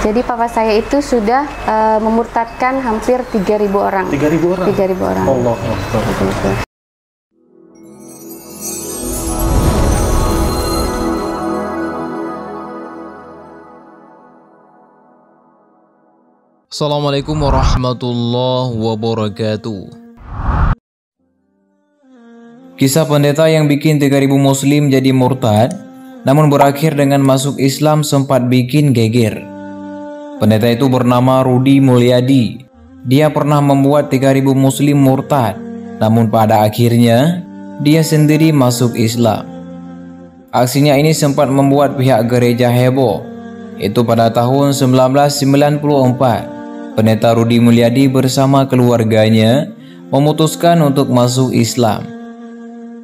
Jadi papa saya itu sudah memurtadkan hampir 3.000 orang. 3.000 orang? 3.000 orang. Allah Akbar. Assalamualaikum warahmatullahi wabarakatuh. Kisah pendeta yang bikin 3.000 muslim jadi murtad, namun berakhir dengan masuk Islam sempat bikin geger. Pendeta itu bernama Rudy Mulyadi. Dia pernah membuat 3.000 muslim murtad, namun pada akhirnya dia sendiri masuk Islam. Aksinya ini sempat membuat pihak gereja heboh. Itu pada tahun 1994. Pendeta Rudy Mulyadi bersama keluarganya memutuskan untuk masuk Islam.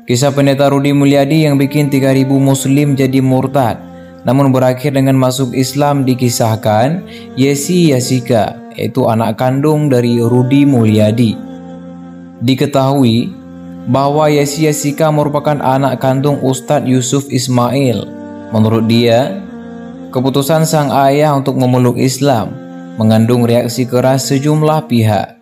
Kisah pendeta Rudy Mulyadi yang bikin 3.000 muslim jadi murtad namun berakhir dengan masuk Islam dikisahkan Yesi Yasika, yaitu anak kandung dari Rudy Mulyadi. Diketahui bahwa Yesi Yasika merupakan anak kandung Ustadz Yusuf Ismail. Menurut dia, keputusan sang ayah untuk memeluk Islam mengandung reaksi keras sejumlah pihak.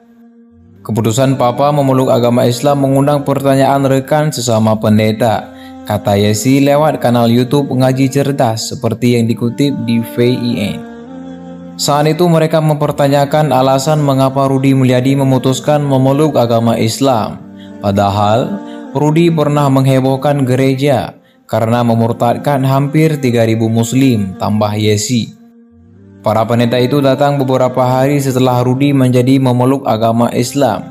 Keputusan papa memeluk agama Islam mengundang pertanyaan rekan sesama pendeta, kata Yesi lewat kanal YouTube Ngaji Cerdas seperti yang dikutip di VIN. Saat itu mereka mempertanyakan alasan mengapa Rudy Mulyadi memutuskan memeluk agama Islam. Padahal Rudy pernah menghebohkan gereja karena memurtadkan hampir 3.000 muslim, tambah Yesi. Para pendeta itu datang beberapa hari setelah Rudy menjadi memeluk agama Islam.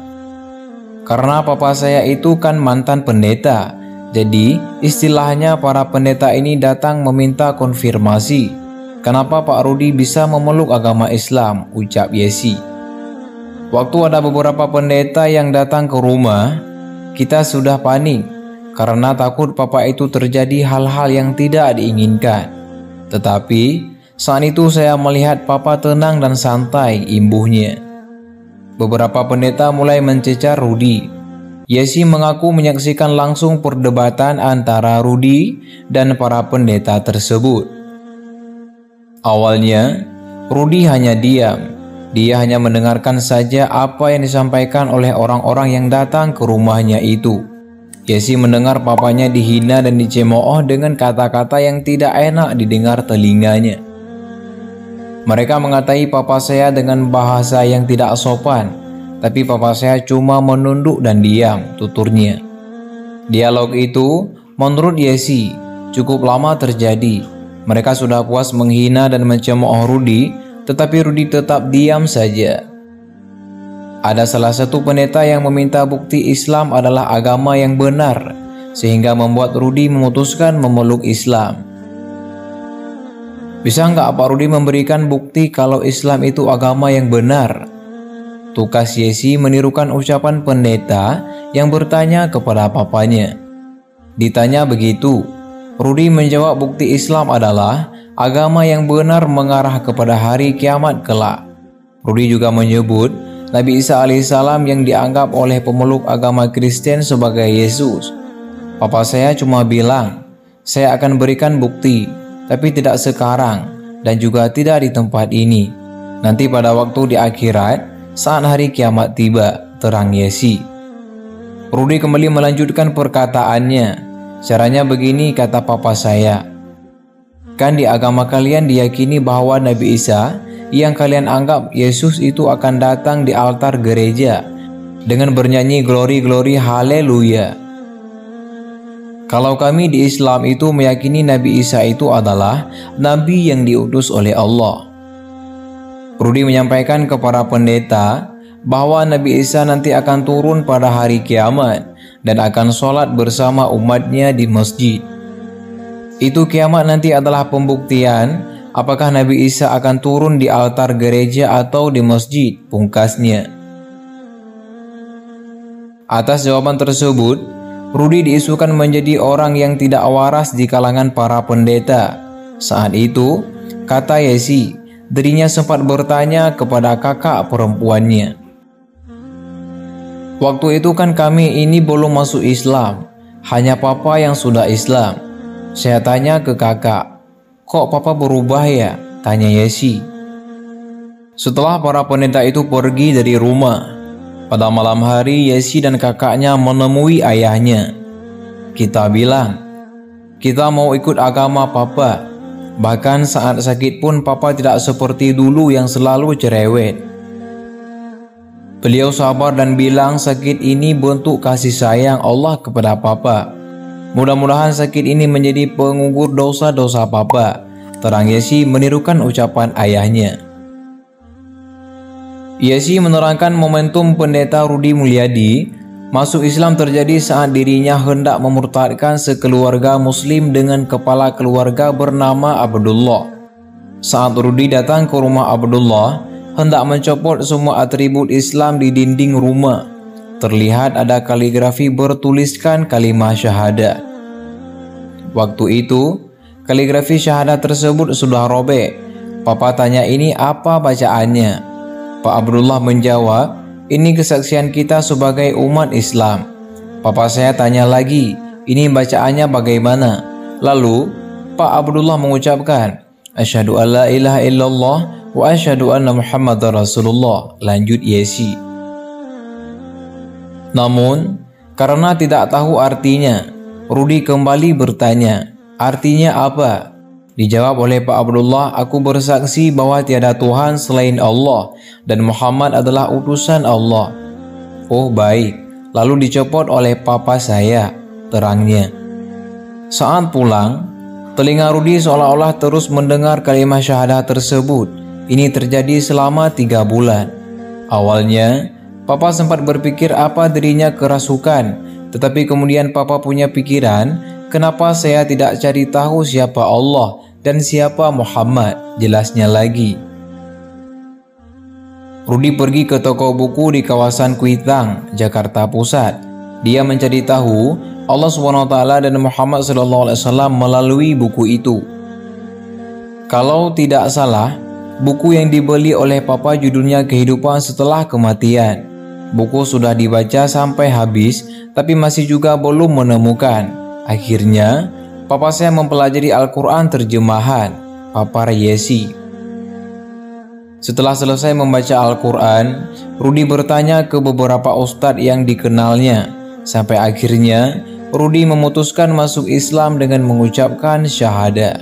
Karena papa saya itu kan mantan pendeta, jadi istilahnya para pendeta ini datang meminta konfirmasi. Kenapa Pak Rudy bisa memeluk agama Islam, ucap Yesi. Waktu ada beberapa pendeta yang datang ke rumah, kita sudah panik karena takut papa itu terjadi hal-hal yang tidak diinginkan. Tetapi saat itu saya melihat papa tenang dan santai, imbuhnya. Beberapa pendeta mulai mencecar Rudy. Yesi mengaku menyaksikan langsung perdebatan antara Rudy dan para pendeta tersebut. Awalnya, Rudy hanya diam. Dia hanya mendengarkan saja apa yang disampaikan oleh orang-orang yang datang ke rumahnya itu. Yesi mendengar papanya dihina dan dicemooh dengan kata-kata yang tidak enak didengar telinganya. Mereka mengatai papa saya dengan bahasa yang tidak sopan, tapi papa saya cuma menunduk dan diam, tuturnya. Dialog itu, menurut Yesi, cukup lama terjadi. Mereka sudah puas menghina dan mencemooh Rudy, tetapi Rudy tetap diam saja. Ada salah satu pendeta yang meminta bukti Islam adalah agama yang benar, sehingga membuat Rudy memutuskan memeluk Islam. Bisa nggak Pak Rudy memberikan bukti kalau Islam itu agama yang benar? Tukas Yesi menirukan ucapan pendeta yang bertanya kepada papanya. Ditanya begitu, Rudy menjawab bukti Islam adalah agama yang benar mengarah kepada hari kiamat kelak. Rudy juga menyebut Nabi Isa alaihissalam yang dianggap oleh pemeluk agama Kristen sebagai Yesus. Papa saya cuma bilang, saya akan berikan bukti, tapi tidak sekarang dan juga tidak di tempat ini. Nanti pada waktu di akhirat, saat hari kiamat tiba, terang Yesi. Rudy kembali melanjutkan perkataannya. Caranya begini, kata papa saya. Kan di agama kalian diyakini bahwa Nabi Isa yang kalian anggap Yesus itu akan datang di altar gereja dengan bernyanyi glory-glory haleluya. Kalau kami di Islam itu meyakini Nabi Isa itu adalah Nabi yang diutus oleh Allah. Rudy menyampaikan kepada pendeta bahwa Nabi Isa nanti akan turun pada hari kiamat dan akan sholat bersama umatnya di masjid. Itu kiamat nanti adalah pembuktian apakah Nabi Isa akan turun di altar gereja atau di masjid, pungkasnya. Atas jawaban tersebut, Rudy diisukan menjadi orang yang tidak waras di kalangan para pendeta. Saat itu, kata Yesi, dirinya sempat bertanya kepada kakak perempuannya. Waktu itu kan kami ini belum masuk Islam, hanya papa yang sudah Islam. Saya tanya ke kakak, kok papa berubah ya? Tanya Yesi. Setelah para pendeta itu pergi dari rumah, pada malam hari Yesi dan kakaknya menemui ayahnya. Kita bilang, kita mau ikut agama Papa. Bahkan saat sakit pun Papa tidak seperti dulu yang selalu cerewet. Beliau sabar dan bilang sakit ini bentuk kasih sayang Allah kepada Papa. Mudah-mudahan sakit ini menjadi pengukur dosa-dosa Papa. Terang Yesi menirukan ucapan ayahnya. Yesi menerangkan momentum pendeta Rudi Mulyadi masuk Islam terjadi saat dirinya hendak memurtadkan sekeluarga muslim dengan kepala keluarga bernama Abdullah. Saat Rudi datang ke rumah Abdullah, hendak mencopot semua atribut Islam di dinding rumah. Terlihat ada kaligrafi bertuliskan kalimat syahadat. Waktu itu, kaligrafi syahadat tersebut sudah robek. Papa tanya ini apa bacaannya. Pak Abdullah menjawab, ini kesaksian kita sebagai umat Islam. Papa saya tanya lagi, ini bacaannya bagaimana? Lalu, Pak Abdullah mengucapkan, Asyhadu alla ilaha illallah wa asyhadu anna Muhammadar Rasulullah. Lanjut Yesi. Namun, karena tidak tahu artinya, Rudi kembali bertanya, artinya apa? Dijawab oleh Pak Abdullah, aku bersaksi bahwa tiada Tuhan selain Allah dan Muhammad adalah utusan Allah. Oh baik, lalu dicopot oleh papa saya, terangnya. Saat pulang, telinga Rudi seolah-olah terus mendengar kalimat syahadat tersebut. Ini terjadi selama 3 bulan. Awalnya, papa sempat berpikir apa dirinya kerasukan, tetapi kemudian papa punya pikiran, kenapa saya tidak cari tahu siapa Allah dan siapa Muhammad, jelasnya lagi. Rudi pergi ke toko buku di kawasan Kuitang, Jakarta Pusat. Dia mencari tahu Allah SWT dan Muhammad SAW melalui buku itu. Kalau tidak salah, buku yang dibeli oleh papa judulnya Kehidupan Setelah Kematian. Buku sudah dibaca sampai habis, tapi masih juga belum menemukan. Akhirnya, papa saya mempelajari Al-Quran terjemahan, Papa Yesi. Setelah selesai membaca Al-Quran, Rudi bertanya ke beberapa ustadz yang dikenalnya. Sampai akhirnya, Rudi memutuskan masuk Islam dengan mengucapkan syahadat.